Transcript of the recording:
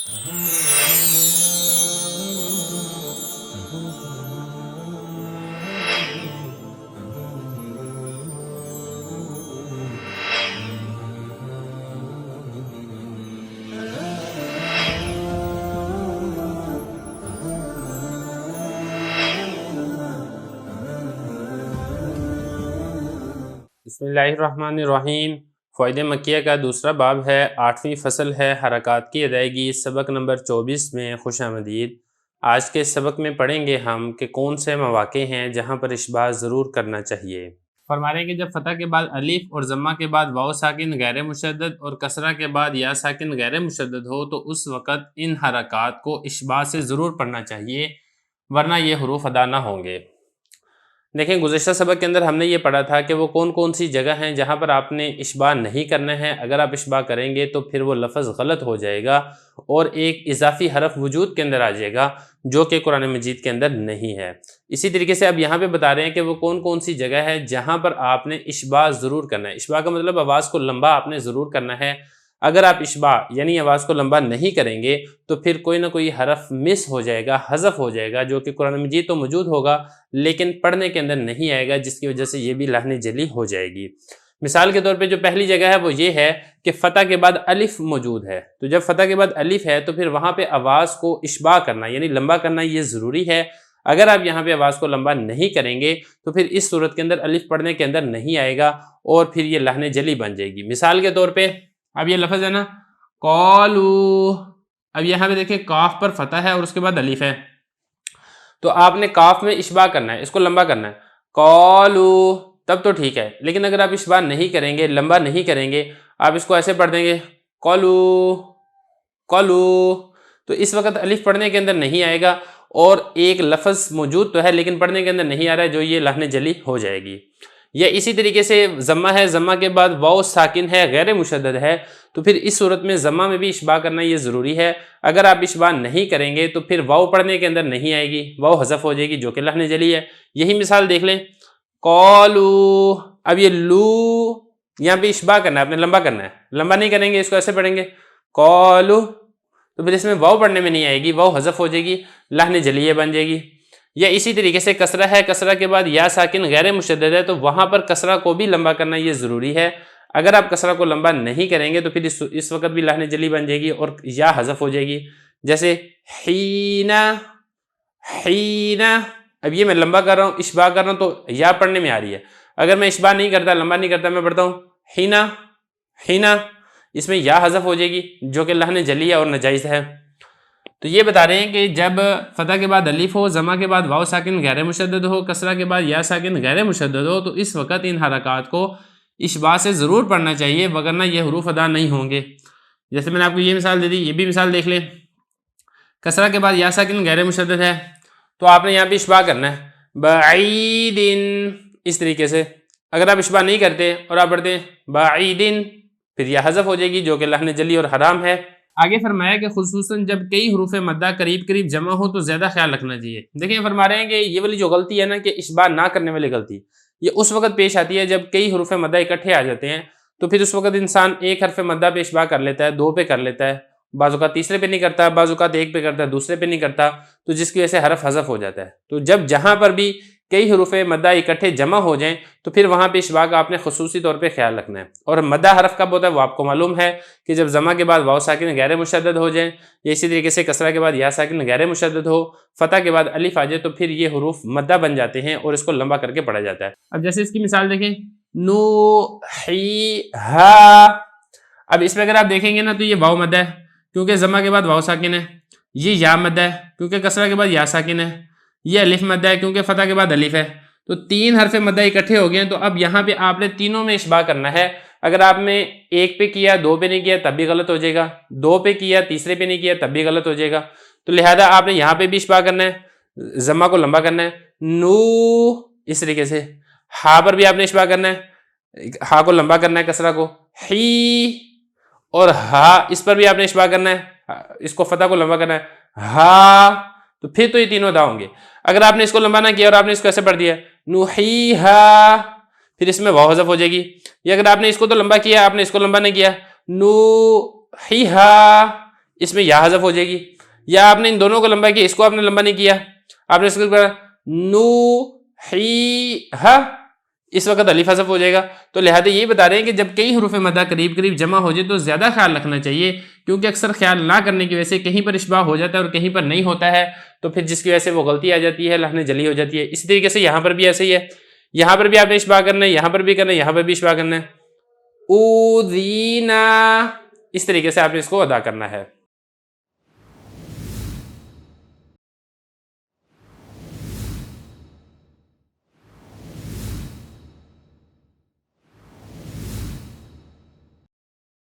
بسم اللہ الرحمن الرحیم۔ فوائد مکیہ کا دوسرا باب ہے، 8ویں فصل ہے حرکات کی ادائیگی، سبق نمبر 24 میں خوش آمدید۔ آج کے سبق میں پڑھیں گے ہم کہ کون سے مواقع ہیں جہاں پر اشباع ضرور کرنا چاہیے۔ فرما رہے ہیں کہ جب فتح کے بعد الف اور ضمہ کے بعد واو ساکن غیر مشدد اور کسرہ کے بعد یا ساکن غیر مشدد ہو تو اس وقت ان حرکات کو اشباع سے ضرور پڑھنا چاہیے، ورنہ یہ حروف ادا نہ ہوں گے۔ دیکھیں گزشتہ سبق کے اندر ہم نے یہ پڑھا تھا کہ وہ کون کون سی جگہ ہیں جہاں پر آپ نے اشباع نہیں کرنا ہے۔ اگر آپ اشباع کریں گے تو پھر وہ لفظ غلط ہو جائے گا اور ایک اضافی حرف وجود کے اندر آ جائے گا جو کہ قرآن مجید کے اندر نہیں ہے۔ اسی طریقے سے اب یہاں پہ بتا رہے ہیں کہ وہ کون کون سی جگہ ہے جہاں پر آپ نے اشباع ضرور کرنا ہے۔ اشباع کا مطلب آواز کو لمبا آپ نے ضرور کرنا ہے۔ اگر آپ اشباع یعنی آواز کو لمبا نہیں کریں گے تو پھر کوئی نہ کوئی حرف مس ہو جائے گا، حذف ہو جائے گا، جو کہ قرآن مجید تو موجود ہوگا لیکن پڑھنے کے اندر نہیں آئے گا، جس کی وجہ سے یہ بھی لحن جلی ہو جائے گی۔ مثال کے طور پہ جو پہلی جگہ ہے وہ یہ ہے کہ فتح کے بعد الف موجود ہے، تو جب فتح کے بعد الف ہے تو پھر وہاں پہ آواز کو اشباع کرنا یعنی لمبا کرنا یہ ضروری ہے۔ اگر آپ یہاں پہ آواز کو لمبا نہیں کریں گے تو پھر اس صورت کے اندر الف پڑھنے کے اندر نہیں آئے گا اور پھر یہ لحن جلی بن جائے گی۔ مثال کے طور پہ اب یہ لفظ ہے نا قالو، اب یہاں پہ دیکھیں کاف پر فتح ہے اور اس کے بعد الف ہے، تو آپ نے کاف میں اشباع کرنا ہے، اس کو لمبا کرنا ہے، قالو، تب تو ٹھیک ہے۔ لیکن اگر آپ اشباع نہیں کریں گے، لمبا نہیں کریں گے، آپ اس کو ایسے پڑھ دیں گے قالو قالو، تو اس وقت الف پڑھنے کے اندر نہیں آئے گا اور ایک لفظ موجود تو ہے لیکن پڑھنے کے اندر نہیں آ رہا ہے، جو یہ لحن جلی ہو جائے گی۔ یا اسی طریقے سے ضمہ ہے، ضمہ کے بعد واو ساکن ہے، غیر مشدد ہے، تو پھر اس صورت میں ضمہ میں بھی اشباع کرنا یہ ضروری ہے۔ اگر آپ اشباع نہیں کریں گے تو پھر واو پڑھنے کے اندر نہیں آئے گی، واو حذف ہو جائے گی جو کہ لحن جلی ہے۔ یہی مثال دیکھ لیں قالو، اب یہ لو یہاں پہ اشباع کرنا ہے، آپ نے لمبا کرنا ہے، لمبا نہیں کریں گے، اس کو ایسے پڑھیں گے قالو، تو پھر اس میں واو پڑھنے میں نہیں آئے گی، واو حذف ہو جائے گی، لحن جلیہ بن جائے گی۔ یا اسی طریقے سے کسرہ ہے، کسرہ کے بعد یا ساکن غیر مشدد ہے تو وہاں پر کسرہ کو بھی لمبا کرنا یہ ضروری ہے۔ اگر آپ کسرہ کو لمبا نہیں کریں گے تو پھر اس وقت بھی لحن جلی بن جائے گی اور یا حذف ہو جائے گی، جیسے حینا حینا، اب یہ میں لمبا کر رہا ہوں، اشباع کر رہا ہوں تو یا پڑھنے میں آ رہی ہے۔ اگر میں اشباع نہیں کرتا، لمبا نہیں کرتا، میں پڑھتا ہوں حینا حینا، اس میں یا حذف ہو جائے گی جو کہ لحن جلی ہے اور ناجائز ہے۔ تو یہ بتا رہے ہیں کہ جب فتح کے بعد الف ہو، ضمہ کے بعد واو ساکن غیر مشدد ہو، کسرہ کے بعد یا ساکن غیر مشدد ہو تو اس وقت ان حرکات کو اشباع سے ضرور پڑھنا چاہیے، وگرنہ یہ حروف ادا نہیں ہوں گے۔ جیسے میں نے آپ کو یہ مثال دے دی، یہ بھی مثال دیکھ لیں۔ کسرہ کے بعد یا ساکن غیر مشدد ہے تو آپ نے یہاں پہ اشباع کرنا ہے بعیدن، اس طریقے سے۔ اگر آپ اشباع نہیں کرتے اور آپ پڑھتے ہیں بعیدن، پھر یہ حذف ہو جائے گی جو کہ لحن جلی اور حرام ہے۔ آگے فرمایا کہ خصوصاً جب کئی حروف مدہ قریب قریب جمع ہو تو زیادہ خیال رکھنا چاہیے۔ دیکھیں فرما رہے ہیں کہ یہ والی جو غلطی ہے نا کہ اشباع نہ کرنے والی غلطی، یہ اس وقت پیش آتی ہے جب کئی حروف مدہ اکٹھے آ جاتے ہیں، تو پھر اس وقت انسان ایک حرف مدہ پہ اشباع کر لیتا ہے، دو پہ کر لیتا ہے، بعض اوقات تیسرے پہ نہیں کرتا، بعض اوقات ایک پہ کرتا ہے، دوسرے پہ نہیں کرتا، تو جس کی وجہ سے حرف حذف ہو جاتا ہے۔ تو جب جہاں پر بھی کئی حروف مدہ اکٹھے جمع ہو جائیں تو پھر وہاں پہ اشباع کا آپ نے خصوصی طور پہ خیال رکھنا ہے۔ اور مدہ حرف کب ہوتا ہے وہ آپ کو معلوم ہے کہ جب ضمہ کے بعد واو ساکن غیر مشدد ہو جائیں، یا اسی طریقے سے کسرہ کے بعد یا ساکن غیر مشدد ہو، فتح کے بعد الف آ جائے تو پھر یہ حروف مدہ بن جاتے ہیں اور اس کو لمبا کر کے پڑھا جاتا ہے۔ اب جیسے اس کی مثال دیکھیں نو حی ہا، اب اس میں اگر آپ دیکھیں گے نا تو یہ واو مدہ ہے کیونکہ ضمہ کے بعد واو ساکن ہے، یہ یا مدہ ہے کیونکہ کسرہ کے بعد یا ساکن ہے، یہ الف مدہ ہے کیونکہ فتح کے بعد الف ہے۔ تو تین حرف مدہ اکٹھے ہو گئے ہیں، تو اب یہاں پہ آپ نے تینوں میں اشباع کرنا ہے۔ اگر آپ نے ایک پہ کیا، دو پہ نہیں کیا تب بھی غلط ہو جائے گا، دو پہ کیا تیسرے پہ نہیں کیا تب بھی غلط ہو جائے گا، تو لہذا آپ نے یہاں پہ بھی اشباع کرنا ہے، ضمہ کو لمبا کرنا ہے، نو، اس طریقے سے ہا پر بھی آپ نے اشباع کرنا ہے، ہا کو لمبا کرنا ہے کسرہ کو، ہی، اور ہا اس پر بھی آپ نے اشباع کرنا ہے، اس کو فتح کو لمبا کرنا ہے، ہا، تو پھر تو یہ تینوں ادا ہوں گے۔ اگر آپ نے اس کو لمبا نہ کیا اور آپ نے اس کو ایسے پڑھ دیا نوحیہا، پھر اس میں واو حذف ہو جائے گی۔ یا اگر آپ نے اس کو تو لمبا کیا، آپ نے اس کو لمبا نہیں کیا نوحیہا، اس میں یا حذف ہو جائے گی، یا آپ نے ان دونوں کو لمبا کیا، اس کو آپ نے لمبا نہیں کیا، آپ نے اس کو نوحیہ، اس وقت الف حذف ہو جائے گا. تو لہٰذا یہ بتا رہے ہیں کہ جب کئی حروف مدہ قریب قریب جمع ہو جائے تو زیادہ خیال رکھنا چاہیے، کیونکہ اکثر خیال نہ کرنے کی وجہ سے کہیں پر اشباع ہو جاتا ہے اور کہیں پر نہیں ہوتا ہے، تو پھر جس کی وجہ سے وہ غلطی آ جاتی ہے، لحن جلی ہو جاتی ہے. اسی طریقے سے یہاں پر بھی ایسے ہی ہے، یہاں پر بھی آپ نے اشباع کرنا ہے، یہاں پر بھی کرنا ہے، یہاں پر بھی اشباع کرنا ہے. اوذینا، اس طریقے سے آپ نے اس کو ادا کرنا ہے.